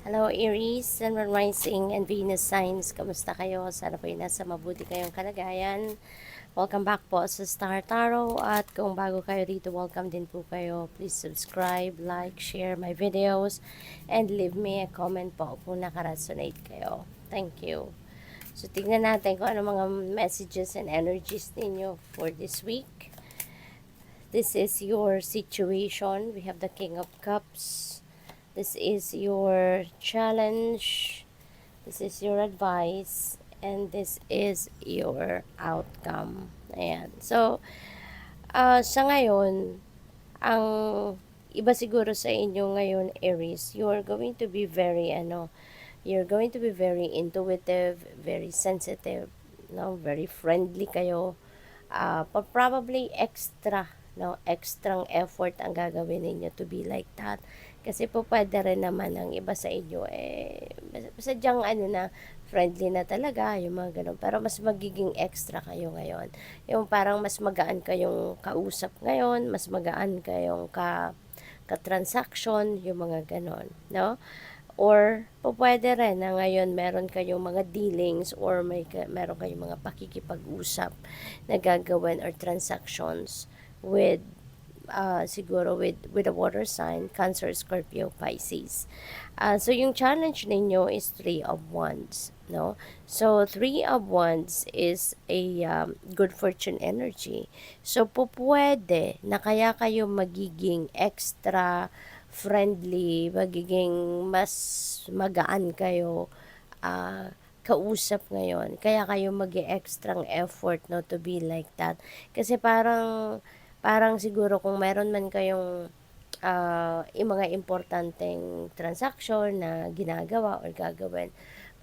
Hello Aries, Sun, Moon, Rising, and Venus signs. Kamusta kayo? Sana po nasa mabuti kayong kalagayan. Welcome back po sa Star Tarot. At kung bago kayo dito, welcome din po kayo. Please subscribe, like, share my videos, and leave me a comment po kung nakaresonate kayo. Thank you. So, tignan natin kung ano mga messages and energies ninyo for this week. This is your situation. We have the King of Cups. This is your challenge. This is your advice. And this is your outcome. Ayan. So, sa ngayon, ang iba siguro sa inyo ngayon, Aries, you are going to be you're going to be very intuitive, very sensitive, no? Very friendly kayo. Probably extrang effort ang gagawin ninyo to be like that. Kasi po pwede rin naman ang iba sa inyo, sadyang friendly na talaga, yung mga ganun. Pero mas magiging extra kayo ngayon. Yung parang mas magaan kayong kausap ngayon, mas magaan kayong ka-transaction, yung mga ganun, no? Or pwede rin na ngayon meron kayong mga dealings or meron kayong mga pakikipag-usap na gagawin or transactions with siguro with a water sign, Cancer, Scorpio, Pisces. So yung challenge ninyo is 3 of Wands, no? So 3 of Wands is a good fortune energy. So pwede na kaya kayo magiging extra friendly, magiging mas magaan kayo kausap ngayon. Kaya kayo mag-extrang effort, no, to be like that. Kasi parang siguro kung meron man kayong yung mga importanteng transaction na ginagawa or gagawin,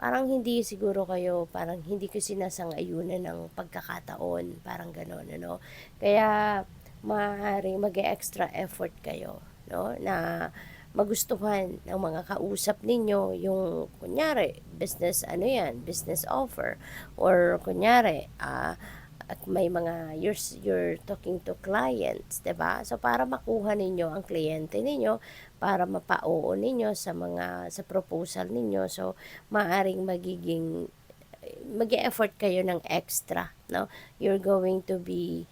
parang hindi siguro kayo, parang hindi ko sinasang-ayunan ng pagkakataon, parang gano'n, ano. Kaya maaaring mag-extra effort kayo, no, na magustuhan ng mga kausap ninyo yung kunyari business business offer, or kunyari at may mga you're talking to clients, 'di ba? So para makuha ninyo ang kliyente ninyo, para mapa-oo ninyo sa proposal ninyo, so maaring mag-e-effort kayo ng extra, no? You're going to be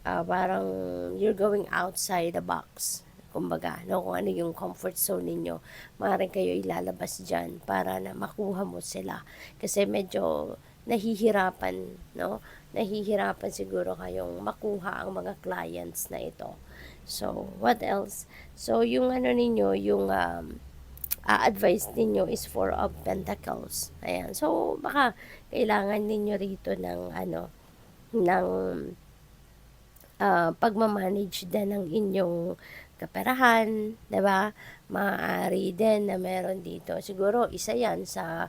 parang you're going outside the box, kumbaga, no? Kung ano yung comfort zone ninyo, maaaring kayo ilalabas dyan para na makuha mo sila. Kasi medyo nahihirapan, no? Nahihirapan siguro kayong makuha ang mga clients na ito. So, what else? So, yung ninyo, yung advice ninyo is 4 of Pentacles. Ayan. So, baka kailangan ninyo rito ng pagmamanage din ng inyong kaperahan, 'di ba? Maaari din na meron dito. Siguro isa 'yan sa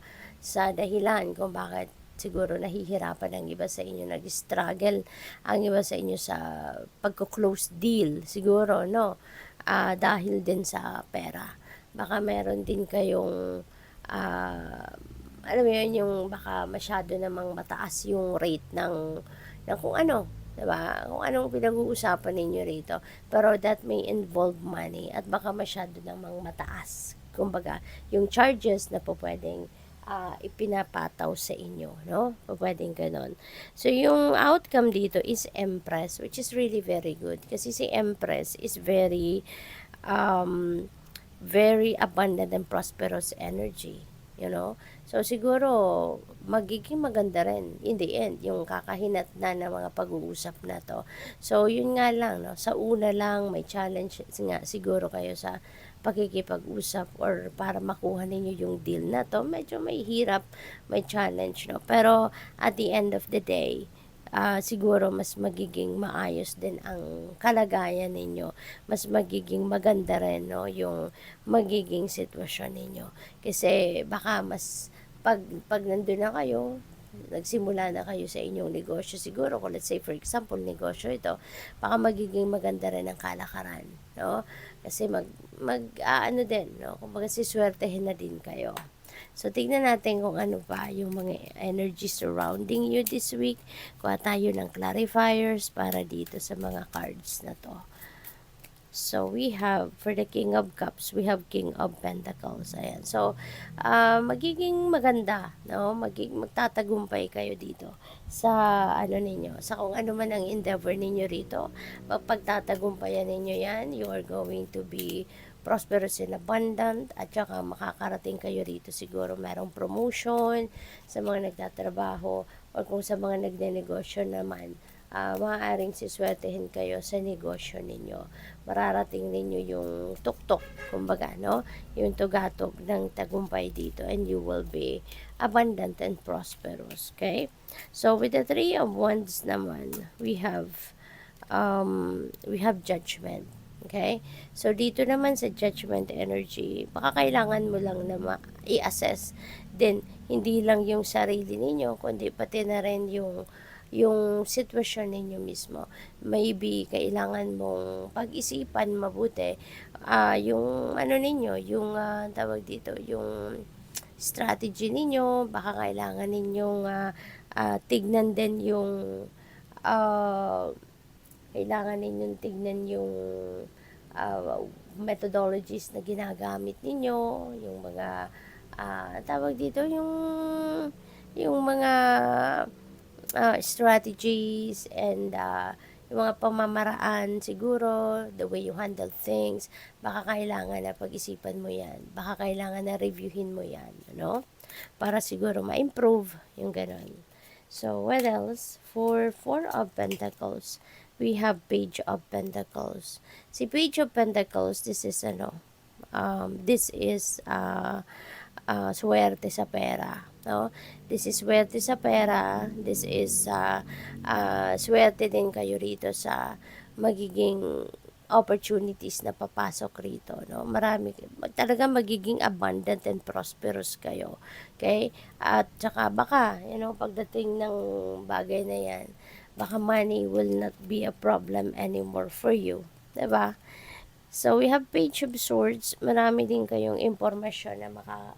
dahilan kung bakit siguro nahihirapan ang iba sa inyo, nag-struggle ang iba sa inyo sa pagko-close deal, siguro, no? Dahil din sa pera. Baka meron din kayong alam mo yun, yung baka masyado namang mataas yung rate ng kung ano, 'di ba? Kung anong pinag-uusapan ninyo rito. Pero that may involve money at baka masyado namang mataas. Kumbaga, yung charges na po pwedeng ipinapataw sa inyo, no? Pwedeng ganon. So, yung outcome dito is Empress, which is really very good. Kasi si Empress is um, very abundant and prosperous energy, you know. So siguro magiging maganda rin in the end yung kakahinatnan ng mga pag-uusap na to. So yun nga lang, no, sa una lang may challenge nga siguro kayo sa pakikipag-usap or para makuha ninyo yung deal na to, medyo may hirap, may challenge, no. Pero at the end of the day, siguro mas magiging maayos din ang kalagayan ninyo, mas magiging maganda rin, no, yung magiging sitwasyon ninyo. Kasi baka mas pag nandun na kayo, nagsimula na kayo sa inyong negosyo, siguro kung let's say for example negosyo ito, baka magiging maganda rin ang kalakaran, no? Kasi din, no, kumbaga siswertehin na din kayo. So, tignan natin kung ano pa yung mga energy surrounding you this week. Kuha tayo ng clarifiers para dito sa mga cards na to. So, we have, for the King of Cups, we have King of Pentacles. Ayan. So, magiging maganda, no? Magtatagumpay kayo dito sa, ano ninyo, sa kung ano man ang endeavor ninyo rito. Pagtatagumpayan ninyo yan, you are going to be prosperous and abundant, at saka makakarating kayo rito siguro merong promotion sa mga nagtatrabaho, or kung sa mga nagnenegosyo naman, maaaring siswertehin kayo sa negosyo ninyo. Mararating ninyo yung tuktok, kumbaga, no? Yung tugatog ng tagumpay dito, and you will be abundant and prosperous, okay? So, with the Three of Wands naman, we have Judgment. Okay? So, dito naman sa Judgment energy, baka kailangan mo lang na i-assess din, hindi lang yung sarili ninyo, kundi pati na rin yung sitwasyon ninyo mismo. Maybe kailangan mong pag-isipan mabuti yung ano ninyo, yung tawag dito, yung strategy ninyo. Baka kailangan ninyong tignan din yung uh, kailangan ninyong tignan yung methodologies na ginagamit ninyo, yung mga tawag dito, yung mga strategies, and yung mga pamamaraan siguro, the way you handle things. Baka kailangan na pag-isipan mo yan, baka kailangan na reviewin mo yan, ano? Para siguro ma-improve yung ganun. So, what else? For Four of Pentacles, we have Page of Pentacles. Si Page of Pentacles, this is swerte sa pera, no? This is swerte sa pera. This is swerte din kayo rito sa magiging opportunities na papasok rito, no? Marami talaga, magiging abundant and prosperous kayo. Okay? At saka baka, pagdating ng bagay na yan, baka money will not be a problem anymore for you. 'Di ba? So, we have Page of Swords. Marami din kayong impormasyon na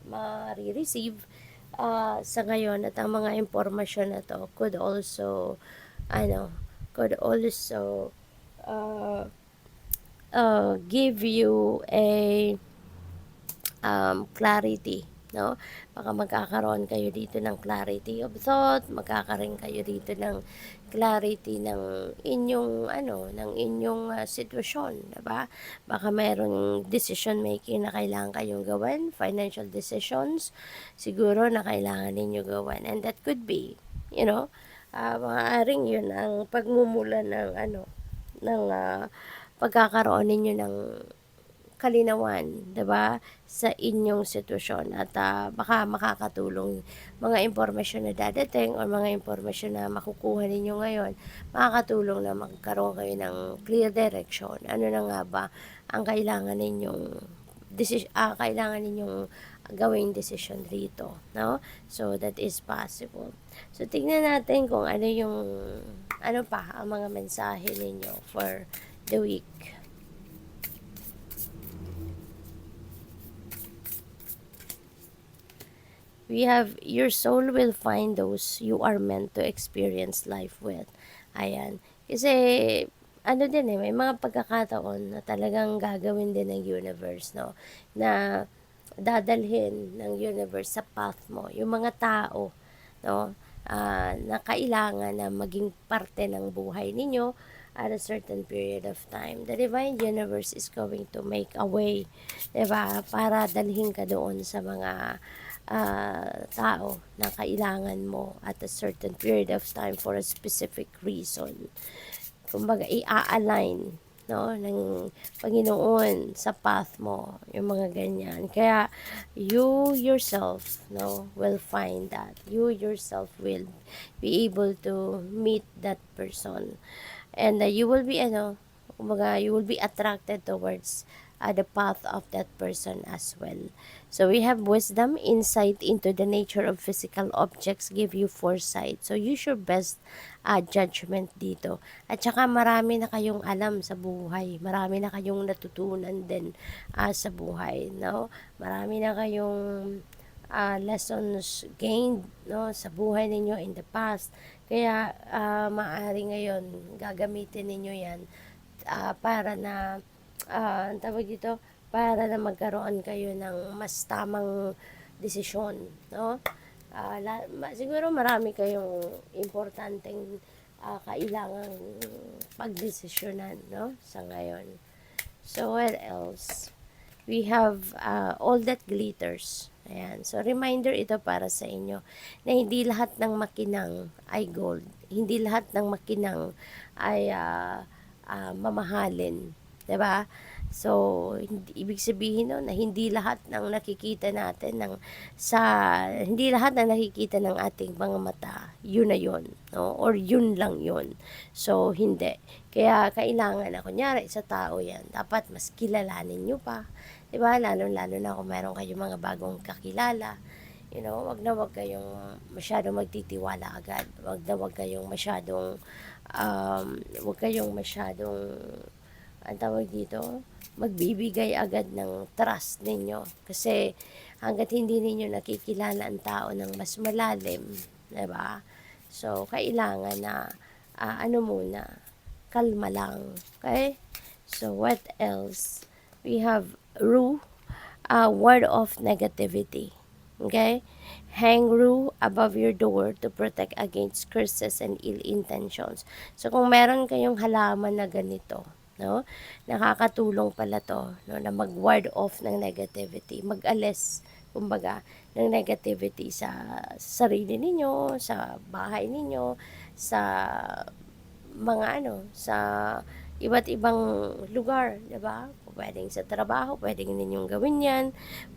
ma-receive sa ngayon, at ang mga impormasyon na to could also uh, give you a clarity, no? Baka magkakaroon kayo dito ng clarity of thought, magkakaroon kayo dito ng clarity ng inyong sitwasyon, 'di ba? Baka mayroong decision making na kailangan kayong gawin, financial decisions siguro na kailangan ninyo gawin, and that could be, maaaring 'yun ang pagmumula ng pagkakaroon ninyo ng kalinawan, 'di ba, sa inyong sitwasyon, at baka makakatulong mga impormasyon na dadating or mga impormasyon na makukuha ninyo ngayon, makakatulong na magkaroon kayo ng clear direction. Ano na nga ba ang kailangan ninyong gawing decision rito, no? So that is possible. So tingnan natin kung ano pa ang mga mensahe ninyo for the week. We have, your soul will find those you are meant to experience life with. Ayan. Kasi, may mga pagkakataon na talagang gagawin din ng universe, no? Na dadalhin ng universe sa path mo. Yung mga tao, no? Na kailangan na maging parte ng buhay ninyo at a certain period of time. The divine universe is going to make a way, diba? Para dalhin ka doon sa mga tao na kailangan mo at a certain period of time for a specific reason. Kumbaga, i-align, no, ng Panginoon sa path mo, yung mga ganyan. Kaya, you yourself, no, will find that. You yourself will be able to meet that person. And you will be, kumbaga, you will be attracted towards the path of that person as well. So we have wisdom, insight into the nature of physical objects give you foresight. So use your best judgment dito. At saka marami na kayong alam sa buhay. Marami na kayong natutunan din sa buhay, no? Marami na kayong lessons gained, no, sa buhay ninyo in the past. Kaya maaari ngayon gagamitin ninyo yan para na tawag dito, para na magkaroon kayo ng mas tamang desisyon, no? Siguro marami kayong importanteng kailangang pagdesisyonan, no? Sa ngayon. So, what else? We have all that glitters. Ayan. So, reminder ito para sa inyo na hindi lahat ng makinang ay gold. Hindi lahat ng makinang ay mamahalin. 'Di ba? So, ibig sabihin no, na hindi lahat ng nakikita natin hindi lahat ng nakikita ng ating mga mata, yun na yun, no? Or yun lang yun. So, hindi. Kaya kailangan na, kunyari, sa tao yan, dapat mas kilalanin nyo pa. Diba? Lalo-lalo na kung meron kayong mga bagong kakilala. You know, wag kayong masyadong magtitiwala agad. Wag kayong masyadong, wag kayong masyadong, ang tawag dito, magbibigay agad ng trust ninyo. Kasi hanggat hindi ninyo nakikilala ang tao ng mas malalim, diba? So, kailangan na, ano muna, kalma lang. Okay? So, what else? We have rule, ward off negativity. Okay? Hang rule above your door to protect against curses and ill intentions. So, kung meron kayong halaman na ganito, no? Nakakatulong pala to, no, na mag-ward off ng negativity, mag-alis, kumbaga, ng negativity sa sarili ninyo, sa bahay ninyo, sa sa iba't ibang lugar, 'di ba? Pwedeng sa trabaho, pwedeng ninyong gawin 'yan,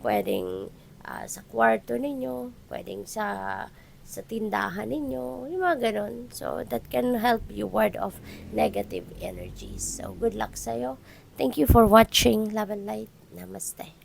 pwedeng sa kwarto ninyo, pwedeng sa tindahan ninyo, yung mga ganun. So, that can help you ward off negative energies. So, good luck sa'yo. Thank you for watching Love and Light. Namaste.